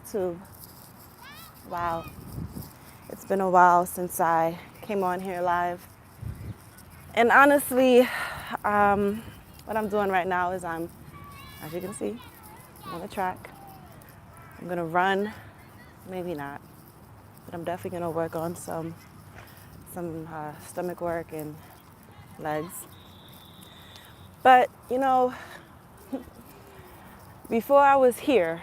YouTube. Wow. It's been a while since I came on here live. And honestly, what I'm doing right now is as you can see, I'm on the track. I'm going to run, maybe not, but I'm definitely going to work on some stomach work and legs. But, before I was here,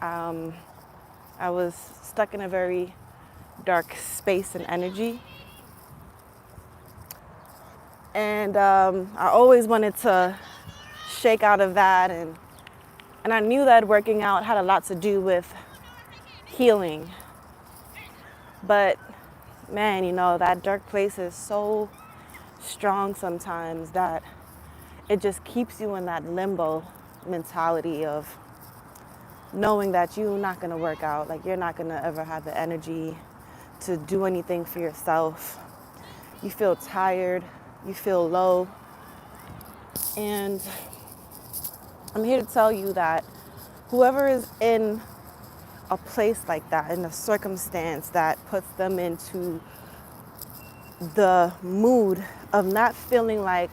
I was stuck in a very dark space and energy. And I always wanted to shake out of that. And I knew that working out had a lot to do with healing. But man, that dark place is so strong sometimes that it just keeps you in that limbo mentality of knowing that you're not going to work out, like you're not going to ever have the energy to do anything for yourself. You feel tired, you feel low. And I'm here to tell you that whoever is in a place like that, in a circumstance that puts them into the mood of not feeling like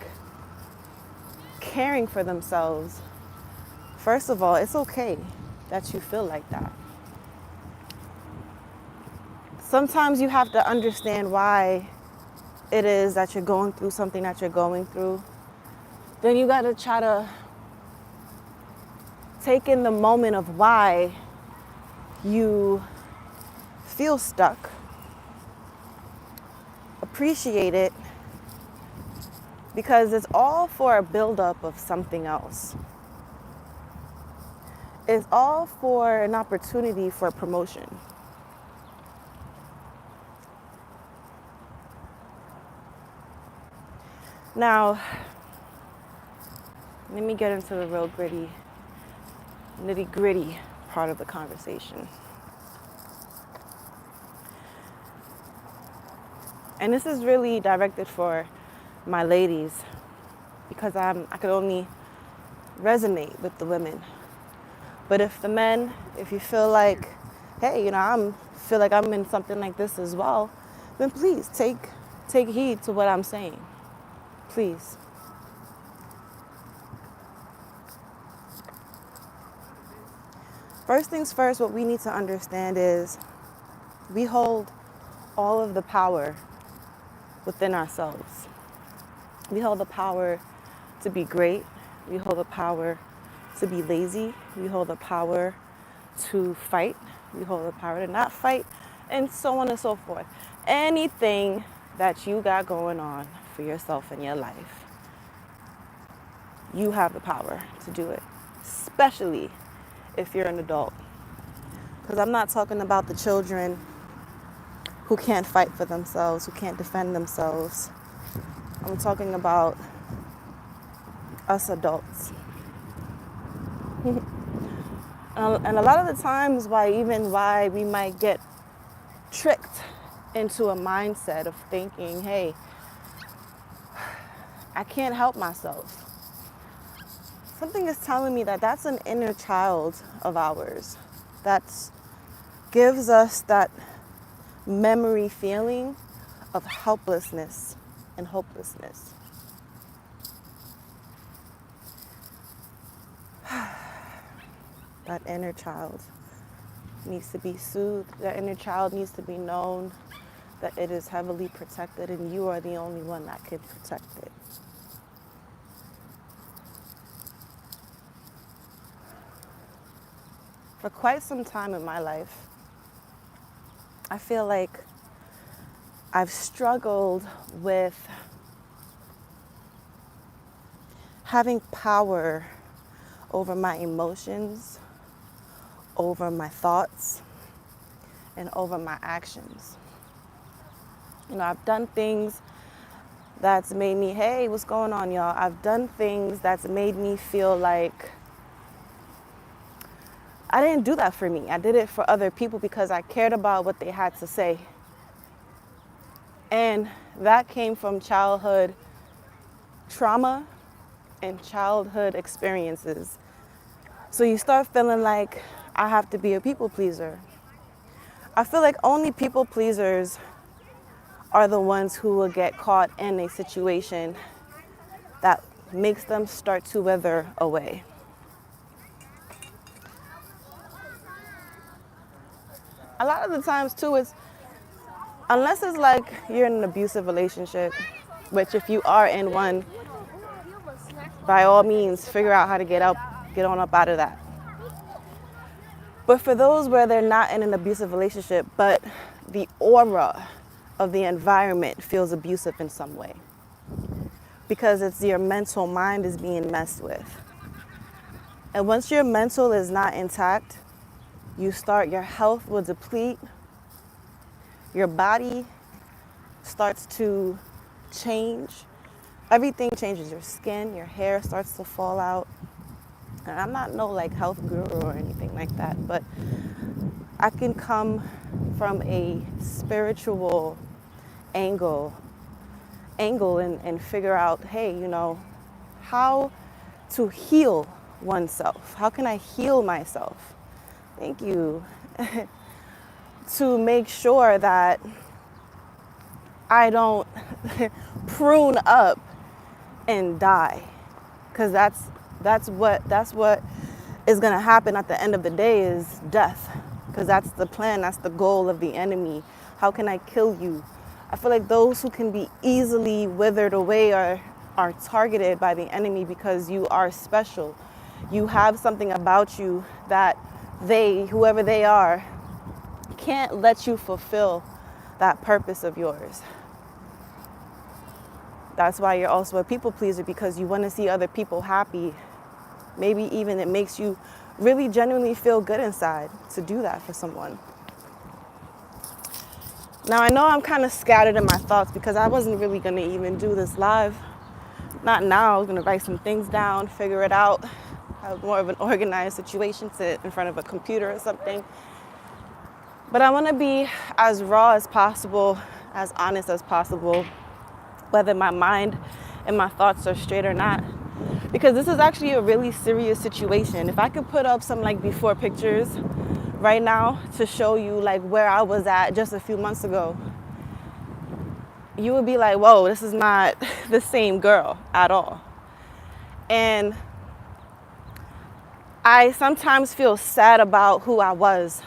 caring for themselves, first of all, it's okay that you feel like that. Sometimes you have to understand why it is that you're going through something that you're going through. Then you got to try to take in the moment of why you feel stuck. Appreciate it, because it's all for a buildup of something else. It's all for an opportunity for promotion. Now, let me get into the real nitty-gritty part of the conversation. And this is really directed for my ladies, because I could only resonate with the women. But if the men, if you feel like, hey, feel like I'm in something like this as well, then please take heed to what I'm saying. Please. First things first, what we need to understand is we hold all of the power within ourselves. We hold the power to be great. We hold the power to be lazy. We hold the power to fight. We hold the power to not fight, and so on and so forth. Anything that you got going on for yourself in your life, you have the power to do it, especially if you're an adult. Because I'm not talking about the children who can't fight for themselves, who can't defend themselves. I'm talking about us adults. And a lot of the times why we might get tricked into a mindset of thinking, hey, I can't help myself. Something is telling me that that's an inner child of ours that gives us that memory feeling of helplessness and hopelessness. That inner child needs to be soothed. That inner child needs to be known that it is heavily protected, and you are the only one that can protect it. For quite some time in my life, I feel like I've struggled with having power over my emotions, over my thoughts, and over my actions. I've done things that's made me, hey, what's going on, y'all? I've done things that's made me feel like I didn't do that for me. I did it for other people because I cared about what they had to say. And that came from childhood trauma and childhood experiences. So you start feeling like, I have to be a people pleaser. I feel like only people pleasers are the ones who will get caught in a situation that makes them start to wither away. A lot of the times too, it's unless it's like you're in an abusive relationship, which if you are in one, by all means, figure out how to get on up out of that. But for those where they're not in an abusive relationship, but the aura of the environment feels abusive in some way, because it's your mental mind is being messed with. And once your mental is not intact, your health will deplete, your body starts to change. Everything changes, your skin, your hair starts to fall out. And I'm not no like health guru or anything like that, but I can come from a spiritual angle and figure out, hey, how to heal oneself. How can I heal myself? Thank you. To make sure that I don't prune up and die, because that's what is going to happen at the end of the day is death, because that's the plan, that's the goal of the enemy. How can I kill you? I feel like those who can be easily withered away are targeted by the enemy because you are special. You have something about you that whoever they are, can't let you fulfill that purpose of yours. That's why you're also a people pleaser, because you want to see other people happy. Maybe even it makes you really genuinely feel good inside to do that for someone. Now, I know I'm kind of scattered in my thoughts because I wasn't really going to even do this live. Not now. I was going to write some things down, figure it out, have more of an organized situation, sit in front of a computer or something. But I want to be as raw as possible, as honest as possible, whether my mind and my thoughts are straight or not. Because this is actually a really serious situation. If I could put up some like before pictures right now to show you like where I was at just a few months ago, you would be like, whoa, this is not the same girl at all. And I sometimes feel sad about who I was,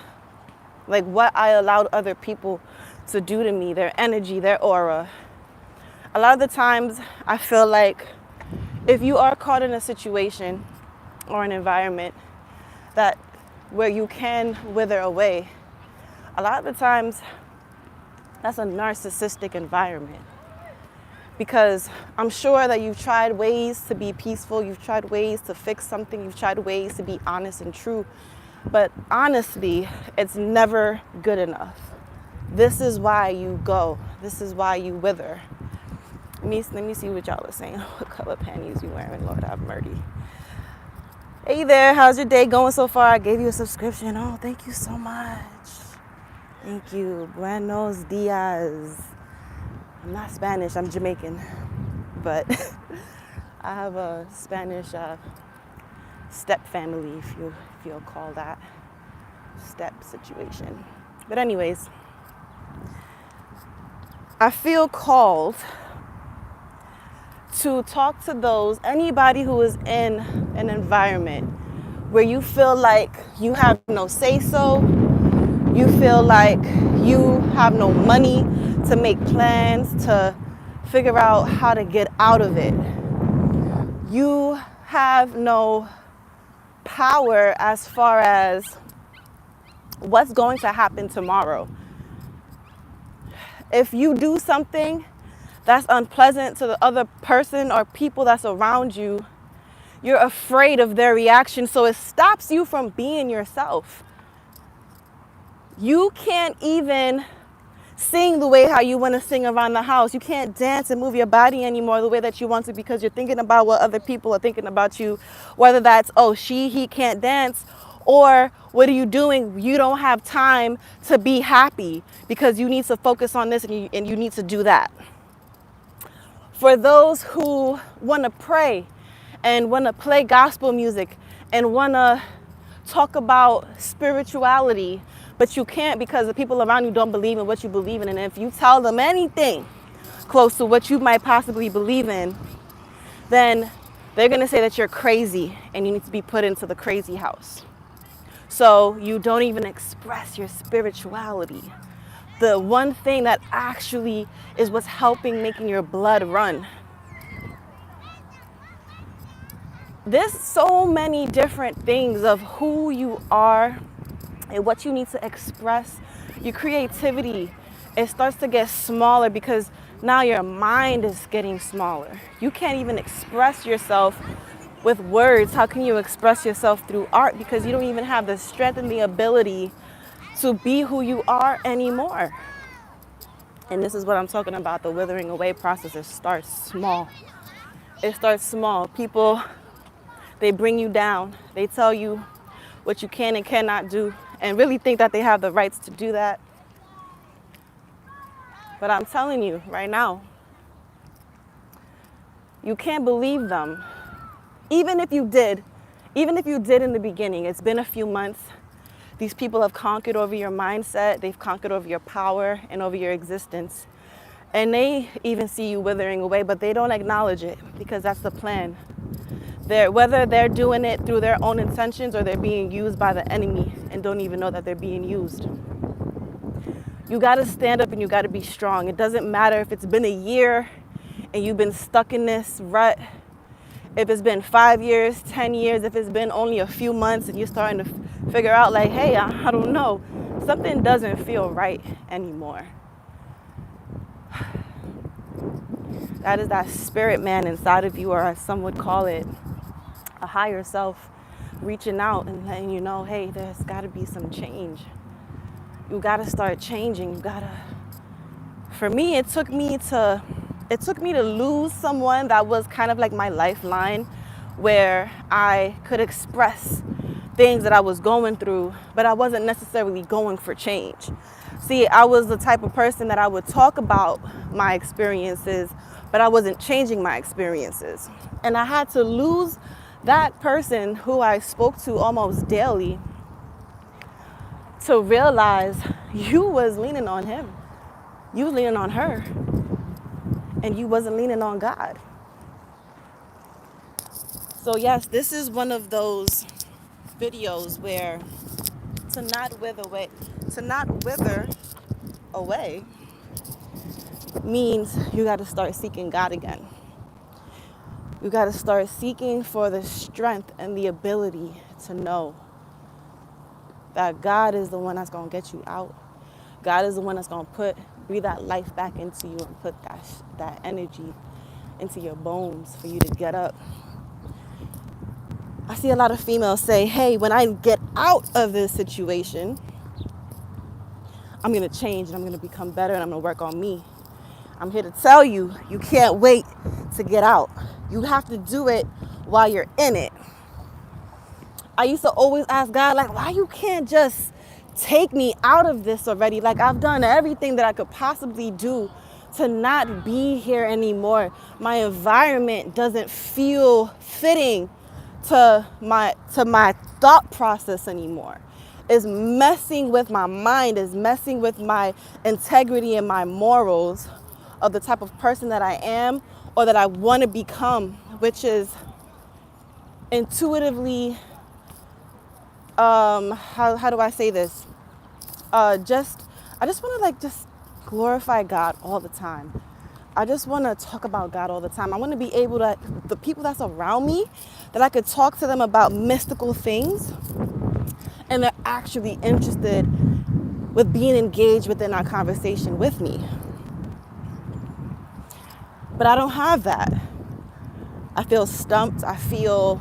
like what I allowed other people to do to me, their energy, their aura. A lot of the times I feel like if you are caught in a situation or an environment where you can wither away, a lot of the times that's a narcissistic environment. Because I'm sure that you've tried ways to be peaceful, you've tried ways to fix something, you've tried ways to be honest and true, but honestly, it's never good enough. This is why you go. This is why you wither. Let me see what y'all are saying. What color panties you wearing? Lord have mercy. Hey there, how's your day going so far? I gave you a subscription. Oh, thank you so much. Thank you. Buenos dias. I'm not Spanish, I'm Jamaican. But I have a Spanish step family, if you'll call that step situation. But anyways, I feel called to talk to anybody who is in an environment where you feel like you have no say-so, you feel like you have no money to make plans, to figure out how to get out of it. You have no power as far as what's going to happen tomorrow. If you do something that's unpleasant to the other person or people that's around you, you're afraid of their reaction, so it stops you from being yourself. You can't even sing the way how you want to sing around the house. You can't dance and move your body anymore the way that you want to because you're thinking about what other people are thinking about you, whether that's, oh, he can't dance, or what are you doing? You don't have time to be happy because you need to focus on this and you need to do that. For those who want to pray and want to play gospel music and want to talk about spirituality, but you can't because the people around you don't believe in what you believe in. And if you tell them anything close to what you might possibly believe in, then they're going to say that you're crazy and you need to be put into the crazy house. So you don't even express your spirituality. The one thing that actually is what's helping making your blood run. There's so many different things of who you are and what you need to express. Your creativity, it starts to get smaller because now your mind is getting smaller. You can't even express yourself with words. How can you express yourself through art? Because you don't even have the strength and the ability to be who you are anymore. And this is what I'm talking about, the withering away process. It starts small. It starts small. People, they bring you down. They tell you what you can and cannot do and really think that they have the rights to do that. But I'm telling you right now, you can't believe them. Even if you did in the beginning, it's been a few months. These people have conquered over your mindset. They've conquered over your power and over your existence. And they even see you withering away, but they don't acknowledge it because that's the plan. Whether they're doing it through their own intentions or they're being used by the enemy and don't even know that they're being used. You got to stand up and you got to be strong. It doesn't matter if it's been a year and you've been stuck in this rut. If it's been 5 years, 10 years, if it's been only a few months and you're starting to figure out like, hey, I don't know, something doesn't feel right anymore. That is that spirit man inside of you, or as some would call it, a higher self reaching out and letting you know, hey, there's got to be some change. You got to start changing. For me, it took me to lose someone that was kind of like my lifeline, where I could express things that I was going through, but I wasn't necessarily going for change. See, I was the type of person that I would talk about my experiences, but I wasn't changing my experiences. And I had to lose that person who I spoke to almost daily to realize you was leaning on him. You was leaning on her. And you wasn't leaning on God. So yes, this is one of those videos where to not wither away means you got to start seeking God again. You got to start seeking for the strength and the ability to know that God is the one that's going to get you out. God is the one that's going to breathe that life back into you and put that energy into your bones for you to get up. I see a lot of females say, hey, when I get out of this situation, I'm going to change and I'm going to become better and I'm going to work on me. I'm here to tell you, you can't wait to get out. You have to do it while you're in it. I used to always ask God, like, why you can't just take me out of this already? Like, I've done everything that I could possibly do to not be here anymore. My environment doesn't feel fitting to my thought process anymore. It's messing with my mind, it's messing with my integrity and my morals of the type of person that I am or that I want to become, which is intuitively, how do I say this? I just want to just glorify God all the time. I just want to talk about God all the time. I want to be able to, the people that's around me, that I could talk to them about mystical things and they're actually interested with being engaged within our conversation with me. But I don't have that. I feel stumped. I feel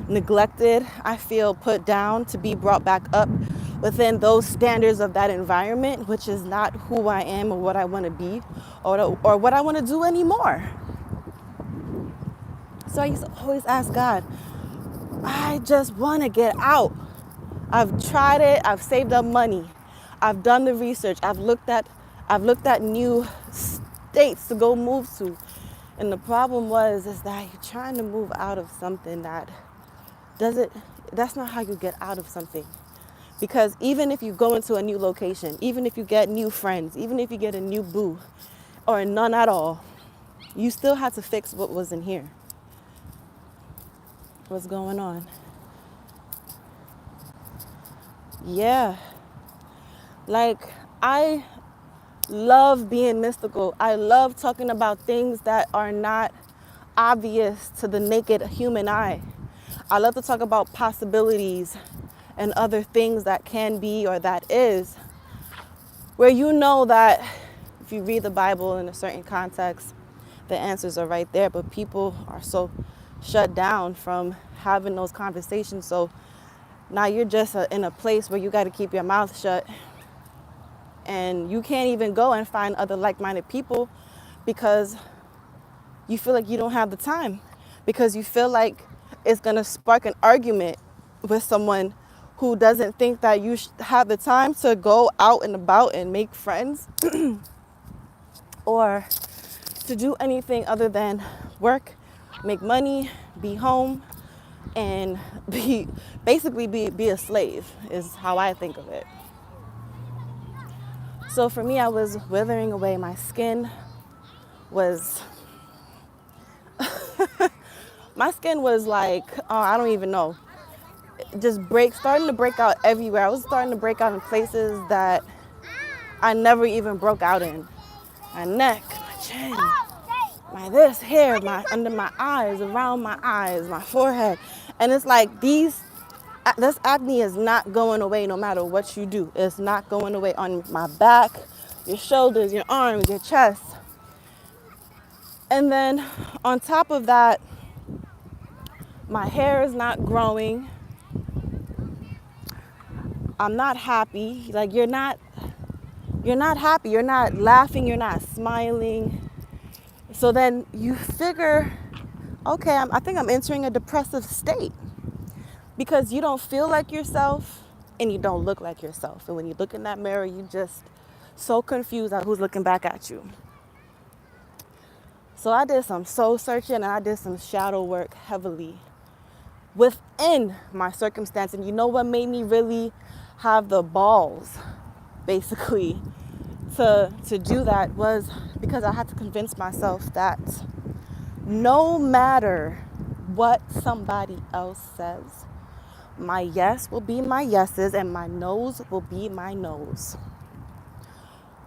neglected. I feel put down to be brought back up within those standards of that environment, which is not who I am or what I want to be or what I want to do anymore. So I used to always ask God, I just want to get out. I've tried it. I've saved up money. I've done the research. I've looked at new states to go move to. And the problem is that you're trying to move out of something that that's not how you get out of something. Because even if you go into a new location, even if you get new friends, even if you get a new boo or none at all, you still had to fix what was in here. What's going on? Yeah. Like, I love being mystical. I love talking about things that are not obvious to the naked human eye. I love to talk about possibilities and other things that can be or that is, where you know that if you read the Bible in a certain context, the answers are right there, but people are so shut down from having those conversations. So now you're just in a place where you got to keep your mouth shut, and you can't even go and find other like-minded people because you feel like you don't have the time, because you feel like it's going to spark an argument with someone who doesn't think that you have the time to go out and about and make friends or to do anything other than work, make money, be home, and basically be a slave is how I think of it. So for me, I was withering away. My skin was like, oh, I don't even know, just starting to break out everywhere. I was starting to break out in places that I never even broke out in. My neck, my chin, my this hair, my under my eyes, around my eyes, my forehead. And it's like this acne is not going away no matter what you do. It's not going away on my back, your shoulders, your arms, your chest. And then on top of that, my hair is not growing. I'm not happy. Like, you're not happy. You're not laughing. You're not smiling. So then you figure, okay, I think I'm entering a depressive state, because you don't feel like yourself and you don't look like yourself. And when you look in that mirror, you just so confused at who's looking back at you. So I did some soul searching, and I did some shadow work heavily within my circumstance. And you know what made me really have the balls, basically, to do that was because I had to convince myself that no matter what somebody else says, my yes will be my yeses and my no's will be my no's.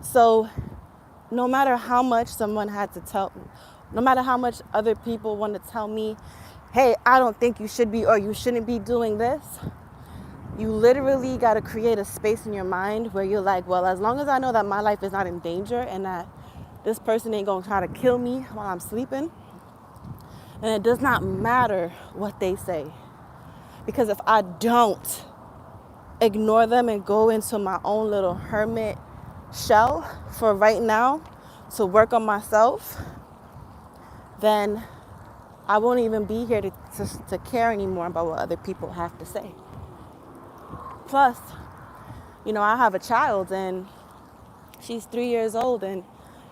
So no matter how much someone had to tell, no matter how much other people want to tell me, hey, I don't think you should be or you shouldn't be doing this, you literally got to create a space in your mind where you're like, well, as long as I know that my life is not in danger and that this person ain't going to try to kill me while I'm sleeping, and it does not matter what they say. Because if I don't ignore them and go into my own little hermit shell for right now to work on myself, then I won't even be here to care anymore about what other people have to say. Plus, I have a child, and she's 3 years old, and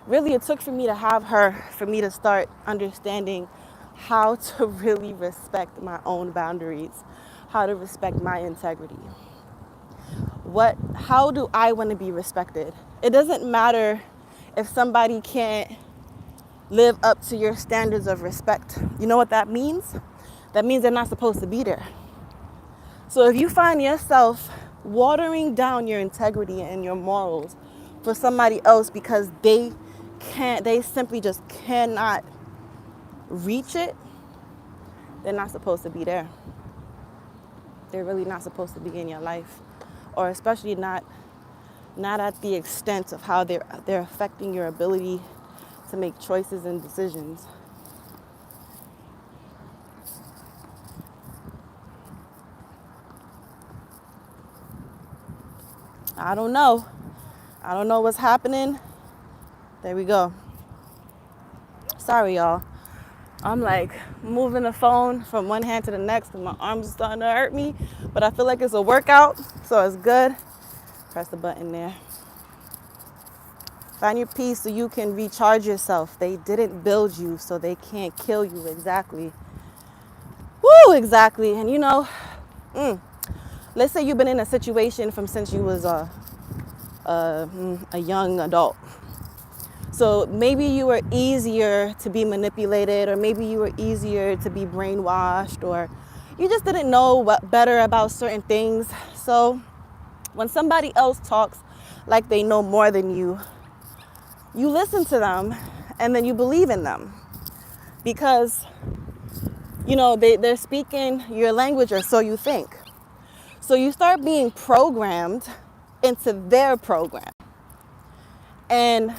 really it took for me to have her for me to start understanding how to really respect my own boundaries, how to respect my integrity. How do I want to be respected? It doesn't matter if somebody can't live up to your standards of respect. You know what that means? That means they're not supposed to be there. So if you find yourself watering down your integrity and your morals for somebody else because they simply just cannot reach it, they're not supposed to be there. They're really not supposed to be in your life, or especially not at the extent of how they're affecting your ability to make choices and decisions. I don't know what's happening. There we go. Sorry, y'all. I'm like moving the phone from one hand to the next and my arms are starting to hurt me, but I feel like it's a workout, so it's good. Press the button there. Find your peace so you can recharge yourself. They didn't build you, so they can't kill you. Exactly. Woo, exactly. And Let's say you've been in a situation from since you was a young adult. So maybe you were easier to be manipulated, or maybe you were easier to be brainwashed, or you just didn't know what better about certain things. So when somebody else talks like they know more than you listen to them and then you believe in them because, they're speaking your language, or so you think. So you start being programmed into their program. And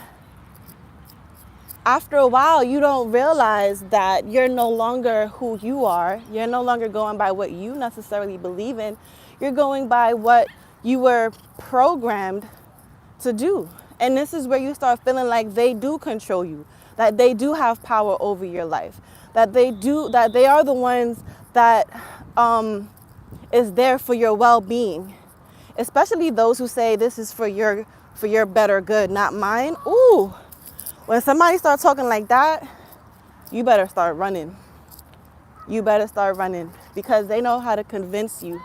after a while, you don't realize that you're no longer who you are. You're no longer going by what you necessarily believe in. You're going by what you were programmed to do. And this is where you start feeling like they do control you, that they do have power over your life, that they are the ones that is there for your well-being. Especially those who say this is for your better good, not mine. Ooh. When somebody starts talking like that, you better start running. You better start running, because they know how to convince you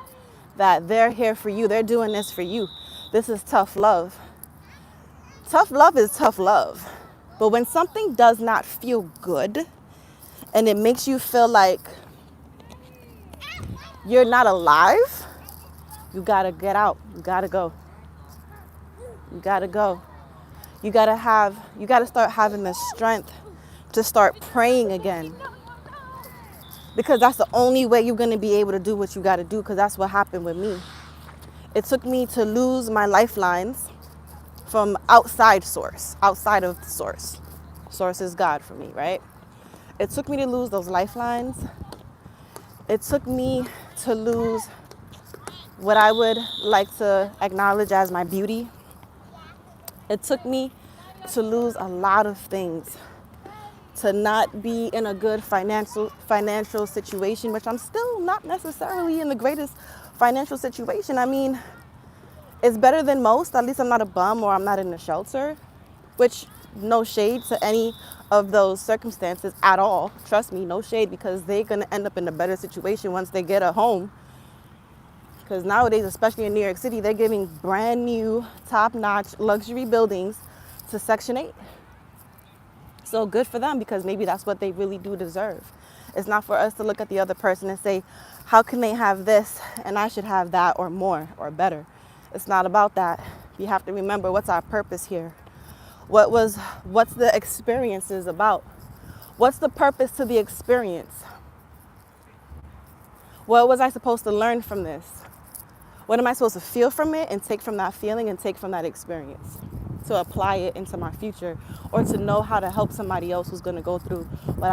that they're here for you. They're doing this for you. This is tough love. Tough love is tough love. But when something does not feel good and it makes you feel like you're not alive, you gotta get out. You gotta go. You gotta go. You gotta start having the strength to start praying again. Because that's the only way you're gonna be able to do what you gotta do, because that's what happened with me. It took me to lose my lifelines from outside of the source. Source is God for me, right? It took me to lose those lifelines. It took me to lose what I would like to acknowledge as my beauty. It took me to lose a lot of things, to not be in a good financial situation, which I'm still not necessarily in the greatest financial situation. I mean, it's better than most. At least I'm not a bum, or I'm not in a shelter, which no shade to any of those circumstances at all. Trust me, no shade, because they're going to end up in a better situation once they get a home. Because nowadays, especially in New York City, they're giving brand new, top-notch luxury buildings to Section 8. So good for them, because maybe that's what they really do deserve. It's not for us to look at the other person and say, how can they have this and I should have that, or more, or better. It's not about that. You have to remember, what's our purpose here? What's the experiences about? What's the purpose to the experience? What was I supposed to learn from this? What am I supposed to feel from it and take from that feeling and take from that experience to apply it into my future, or to know how to help somebody else who's going to go through what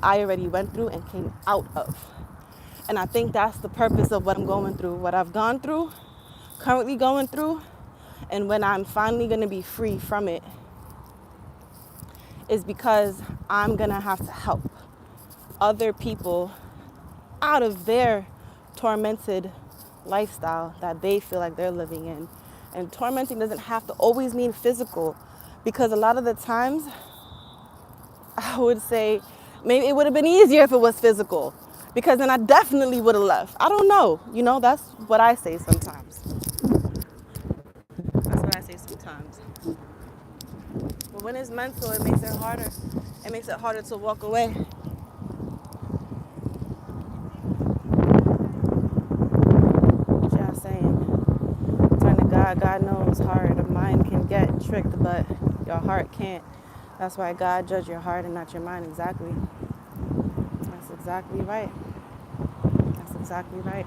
I already went through and came out of? And I think that's the purpose of what I'm going through, what I've gone through, currently going through, and when I'm finally going to be free from it, is because I'm going to have to help other people out of their tormented lifestyle that they feel like they're living in. And tormenting doesn't have to always mean physical, because a lot of the times, I would say, maybe it would have been easier if it was physical, because then I definitely would have left. I don't know. That's what I say sometimes. That's what I say sometimes. But when it's mental, it makes it harder. It makes it harder to walk away. Just saying. Turn to God. God knows hard. The mind can get tricked, but your heart can't. That's why God judged your heart and not your mind. Exactly. That's exactly right. That's exactly right.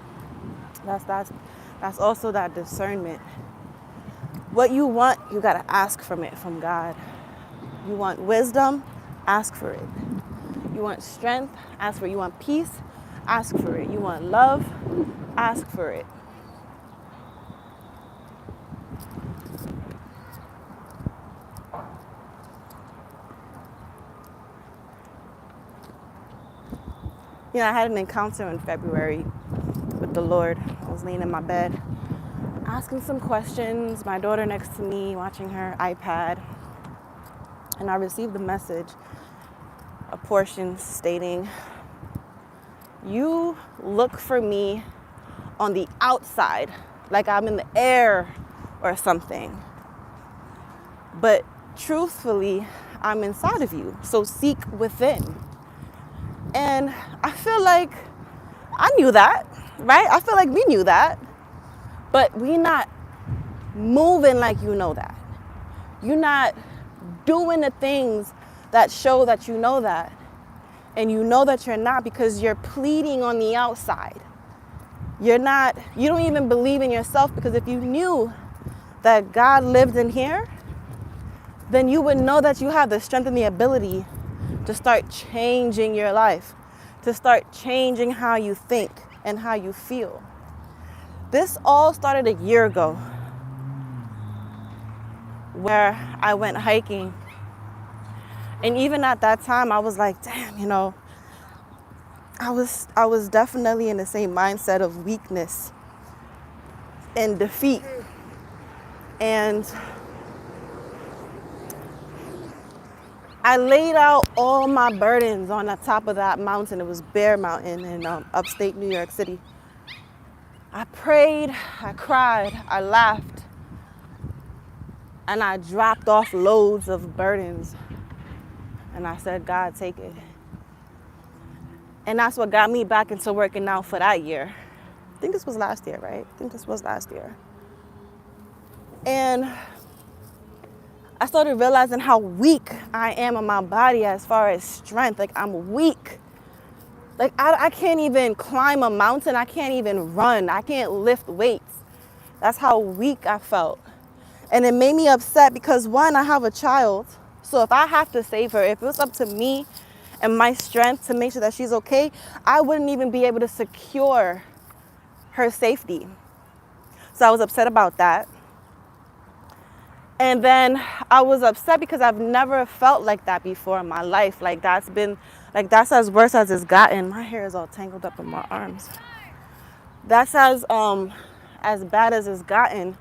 That's also that discernment. What you want, you gotta ask from God. You want wisdom, ask for it. You want strength, ask for it. You want peace, ask for it. You want love, ask for it. I had an encounter in February with the Lord. I was laying in my bed, asking some questions, my daughter next to me, watching her iPad. And I received a message, a portion stating, you look for me on the outside, like I'm in the air or something. But truthfully, I'm inside of you. So seek within. And I feel like I knew that, right? I feel like we knew that. But we're not moving like you know that. You're not doing the things that show that you know that. And you know that you're not because you're pleading on the outside. You don't even believe in yourself, because if you knew that God lived in here, then you would know that you have the strength and the ability to start changing your life, to start changing how you think and how you feel. This all started a year ago, where I went hiking. And even at that time, I was like, damn, I was definitely in the same mindset of weakness and defeat. And I laid out all my burdens on the top of that mountain. It was Bear Mountain in upstate New York City. I prayed, I cried, I laughed, and I dropped off loads of burdens. And I said, God, take it. And that's what got me back into working out for that year. I think this was last year, right? And I started realizing how weak I am in my body as far as strength. Like, I'm weak. Like, I can't even climb a mountain. I can't even run. I can't lift weights. That's how weak I felt. And it made me upset because, one, I have a child. So if I have to save her, if it was up to me and my strength to make sure that she's okay, I wouldn't even be able to secure her safety. So I was upset about that. And then I was upset because I've never felt like that before in my life. That's as worse as it's gotten. My hair is all tangled up in my arms. That's as bad as it's gotten.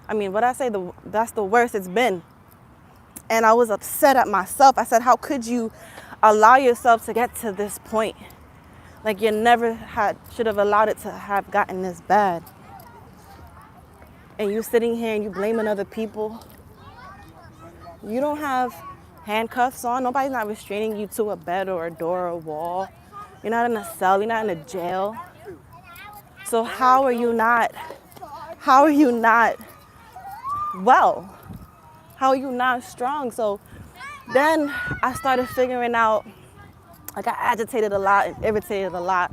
I mean, that's the worst it's been. And I was upset at myself. I said, how could you allow yourself to get to this point? Like, you never should have allowed it to have gotten this bad. And you sitting here and you blaming other people. You don't have handcuffs on. Nobody's not restraining you to a bed or a door or a wall. You're not in a cell. You're not in a jail. So how are you not well? How are you not strong? So then I started figuring out, I got agitated a lot and irritated a lot.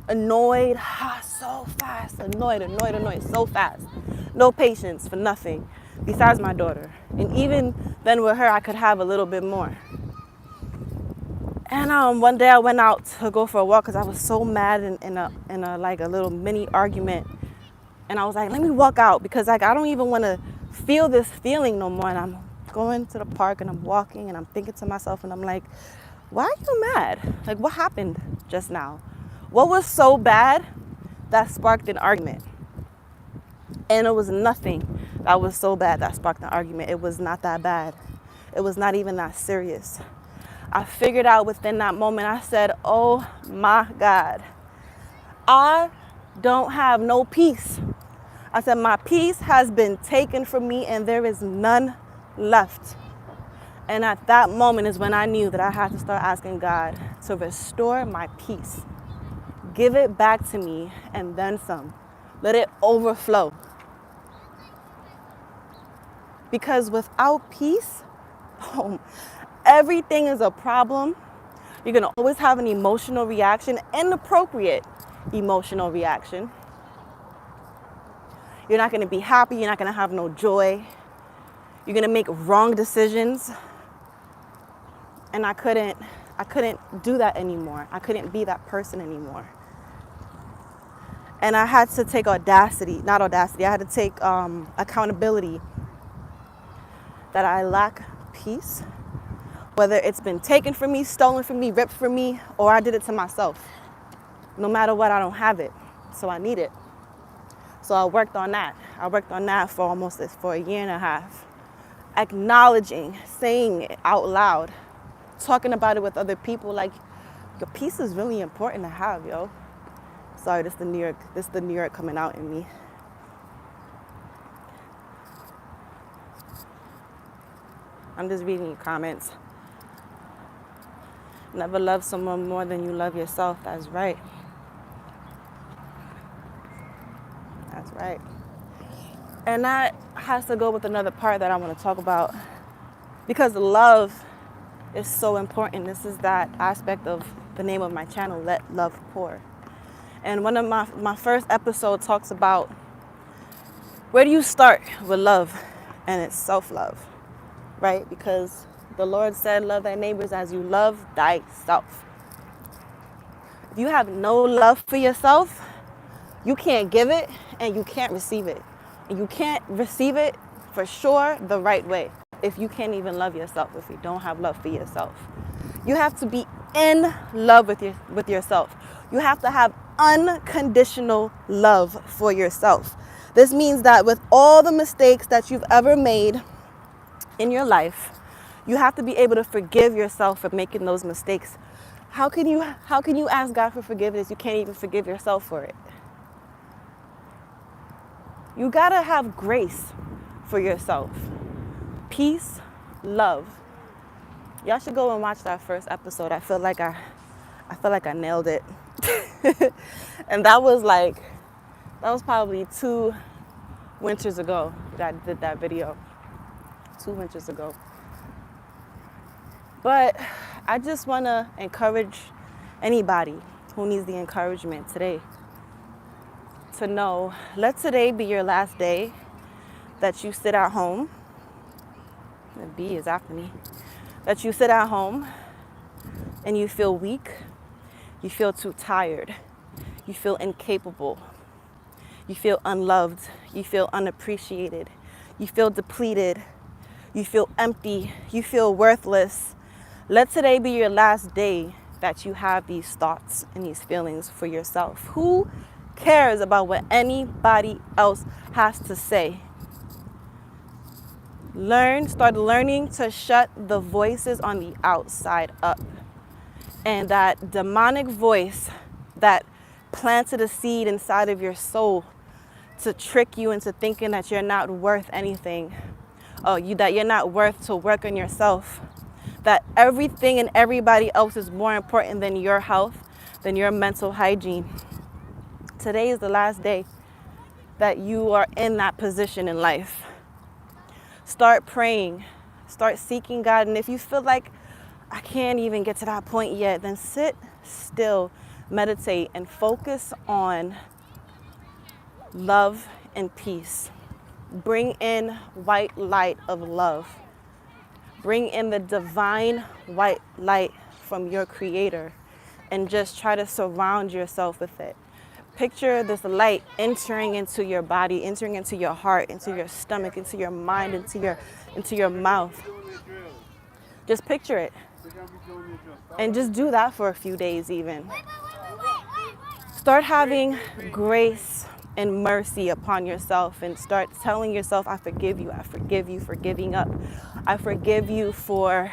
Annoyed, so fast. Annoyed, so fast. No patience for nothing besides my daughter. And even then with her, I could have a little bit more. And one day I went out to go for a walk because I was so mad in a little mini argument. And I was like, let me walk out because I don't even want to feel this feeling no more. And I'm going to the park and I'm walking and I'm thinking to myself and I'm like, why are you mad? Like, what happened just now? What was so bad that sparked an argument? And it was nothing that was so bad that sparked an argument. It was not that bad. It was not even that serious. I figured out within that moment, I said, oh my God, I don't have no peace. I said, my peace has been taken from me and there is none left. And at that moment is when I knew that I had to start asking God to restore my peace. Give it back to me and then some. Let it overflow. Because without peace, everything is a problem. You're going to always have an emotional reaction, inappropriate emotional reaction. You're not going to be happy. You're not going to have no joy. You're going to make wrong decisions. And I couldn't do that anymore. I couldn't be that person anymore. And I had to take I had to take accountability that I lack peace, whether it's been taken from me, stolen from me, ripped from me, or I did it to myself. No matter what, I don't have it, so I need it. So I worked on that. For a year and a half, acknowledging, saying it out loud, talking about it with other people. Like, your peace is really important to have, yo. Sorry, this is the New York coming out in me. I'm just reading your comments. Never love someone more than you love yourself. That's right. That's right. And that has to go with another part that I want to talk about, because love is so important. This is that aspect of the name of my channel, Let Love Pour. And one of my first episodes talks about where do you start with love, and it's self-love, right? Because the Lord said, love thy neighbors as you love thyself. If you have no love for yourself, you can't give it and you can't receive it. And you can't receive it for sure the right way if you can't even love yourself, if you don't have love for yourself. You have to be in love with yourself. You have to have unconditional love for yourself. This means that with all the mistakes that you've ever made in your life, you have to be able to forgive yourself for making those mistakes. How can you ask God for forgiveness? You can't even forgive yourself for it. You gotta have grace for yourself. Peace, love. Y'all should go and watch that first episode. I feel like I nailed it. And that was probably 2 winters ago that I did that video. 2 winters ago. But I just want to encourage anybody who needs the encouragement today to know, let today be your last day that you sit at home. The B is after me. That you sit at home and you feel weak, you feel too tired, you feel incapable, you feel unloved, you feel unappreciated, you feel depleted, you feel empty, you feel worthless. Let today be your last day that you have these thoughts and these feelings for yourself. Who cares about what anybody else has to say? Start learning to shut the voices on the outside up. And that demonic voice that planted a seed inside of your soul to trick you into thinking that you're not worth anything. That you're not worth to work on yourself. That everything and everybody else is more important than your health, than your mental hygiene. Today is the last day that you are in that position in life. Start praying, start seeking God. And if you feel like I can't even get to that point yet, then sit still, meditate, and focus on love and peace. Bring in white light of love. Bring in the divine white light from your Creator and just try to surround yourself with it. Picture this light entering into your body, entering into your heart, into your stomach, into your mind, into your mouth. Just picture it. And just do that for a few days even. Start having grace and mercy upon yourself and start telling yourself, I forgive you for giving up. I forgive you for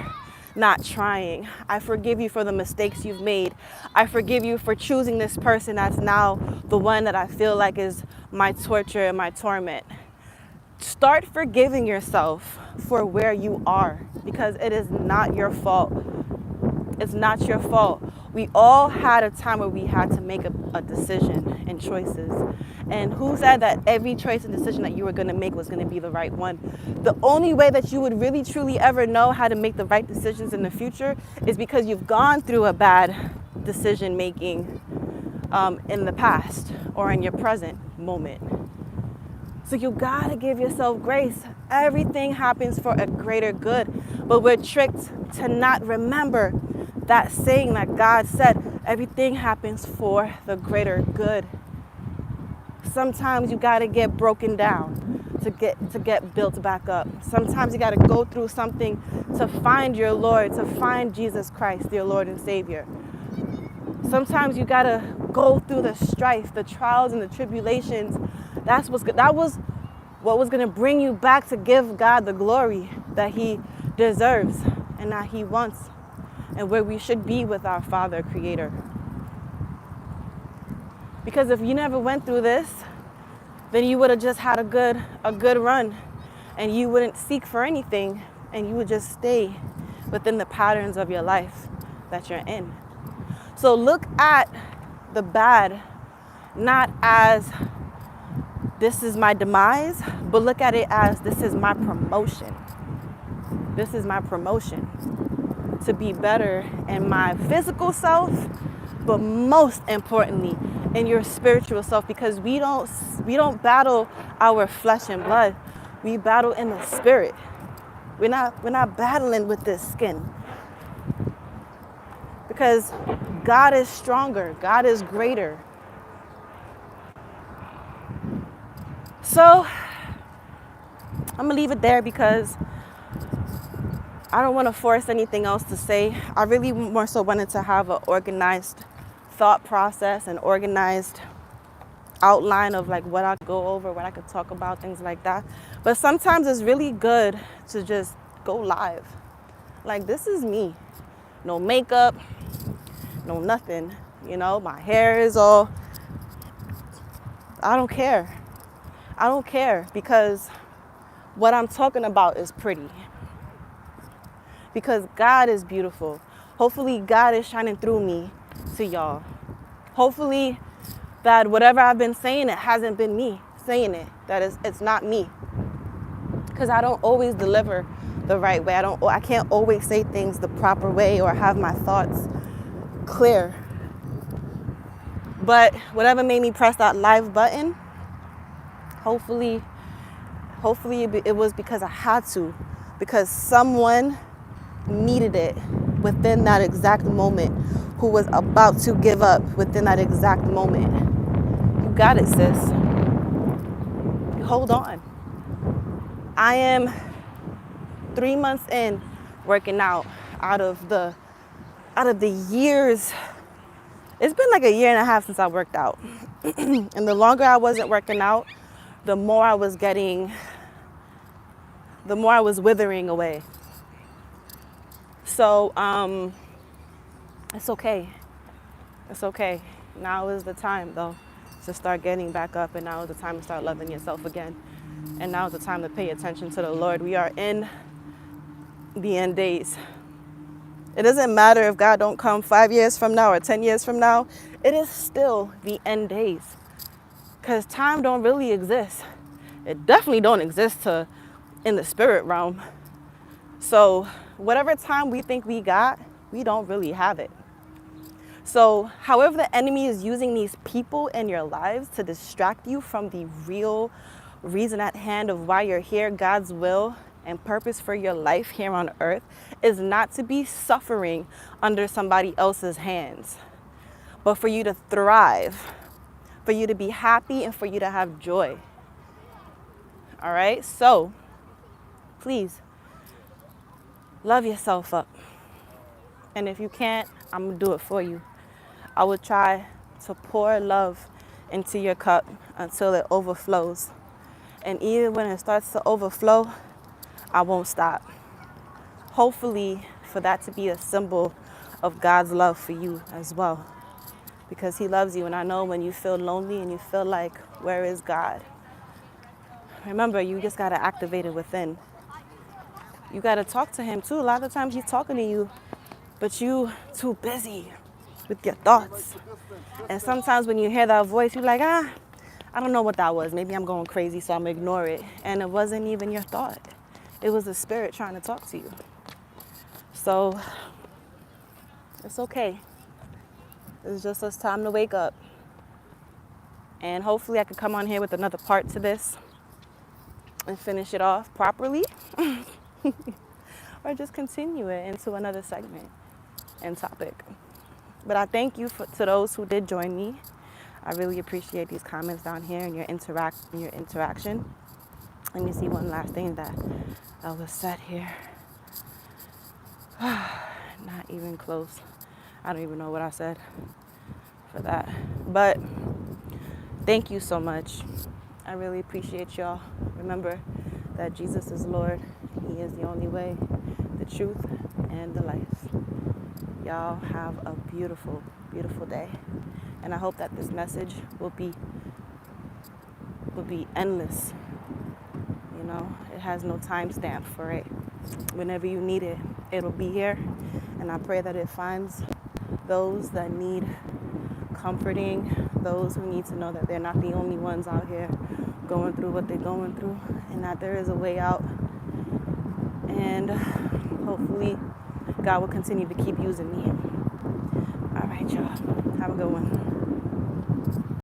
not trying. I forgive you for the mistakes you've made. I forgive you for choosing this person that's now the one that I feel like is my torture and my torment. Start forgiving yourself for where you are, because it is not your fault. It's not your fault. We all had a time where we had to make a decision and choices. And who said that every choice and decision that you were going to make was going to be the right one? The only way that you would really truly ever know how to make the right decisions in the future is because you've gone through a bad decision making in the past or in your present moment. So you gotta give yourself grace. Everything happens for a greater good, but we're tricked to not remember that saying that God said, everything happens for the greater good. Sometimes you gotta get broken down to get built back up. Sometimes you gotta go through something to find your Lord, to find Jesus Christ, your Lord and Savior. Sometimes you gotta go through the strife, the trials and the tribulations. That was what was gonna bring you back to give God the glory that He deserves and that He wants, and where we should be with our Father Creator. Because if you never went through this, then you would have just had a good run, and you wouldn't seek for anything, and you would just stay within the patterns of your life that you're in. So look at the bad not as this is my demise, but look at it as this is my promotion. This is my promotion to be better in my physical self, but most importantly in your spiritual self, because we don't battle our flesh and blood. We battle in the spirit. We're not battling with this skin. Because God is stronger. God is greater. So I'm going to leave it there because I don't want to force anything else to say. I really more so wanted to have an organized thought process, an organized outline of like what I go over, what I could talk about, things like that. But sometimes it's really good to just go live. Like, this is me. No makeup, no nothing. You know, my hair is all, I don't care. I don't care because what I'm talking about is pretty. Because God is beautiful. Hopefully God is shining through me to y'all. Hopefully that whatever I've been saying, it hasn't been me saying it. That it's not me. Because I don't always deliver the right way. I can't always say things the proper way or have my thoughts clear. But whatever made me press that live button, hopefully it was because I had to. Because someone needed it within that exact moment, who was about to give up within that exact moment. You got it, sis. Hold on. I am 3 months in working out out of the years. It's been like a year and a half since I worked out. And the longer I wasn't working out, the more I was withering away. So, it's okay. It's okay. Now is the time, though, to start getting back up, and now is the time to start loving yourself again. And now is the time to pay attention to the Lord. We are in the end days. It doesn't matter if God don't come 5 years from now or 10 years from now. It is still the end days. Because time don't really exist. It definitely don't exist in the spirit realm. So whatever time we think we got, we don't really have it. So however the enemy is using these people in your lives to distract you from the real reason at hand of why you're here, God's will and purpose for your life here on earth, is not to be suffering under somebody else's hands, but for you to thrive, for you to be happy, and for you to have joy. All right? So please love yourself up. And if you can't, I'm going to do it for you. I will try to pour love into your cup until it overflows. And even when it starts to overflow, I won't stop. Hopefully for that to be a symbol of God's love for you as well. Because he loves you. And I know when you feel lonely and you feel like, where is God? Remember, you just got to activate it within. You got to talk to him too. A lot of times he's talking to you, but you too busy with your thoughts. And sometimes when you hear that voice, you're like, I don't know what that was. Maybe I'm going crazy, so I'm going to ignore it. And it wasn't even your thought. It was the spirit trying to talk to you. So it's okay. It's just us time to wake up. And hopefully I could come on here with another part to this and finish it off properly. Or just continue it into another segment and topic. But I thank you to those who did join me. I really appreciate these comments down here and your interaction. Let me see one last thing that was said here. Not even close. I don't even know what I said for that. But thank you so much. I really appreciate y'all. Remember that Jesus is Lord. He is the only way, the truth, and the life. Y'all have a beautiful, beautiful day. And I hope that this message will be endless. You know, it has no timestamp for it. Whenever you need it, it'll be here. And I pray that it finds those that need comforting, those who need to know that they're not the only ones out here going through what they're going through, and that there is a way out. And hopefully God will continue to keep using me. All right, y'all. Have a good one.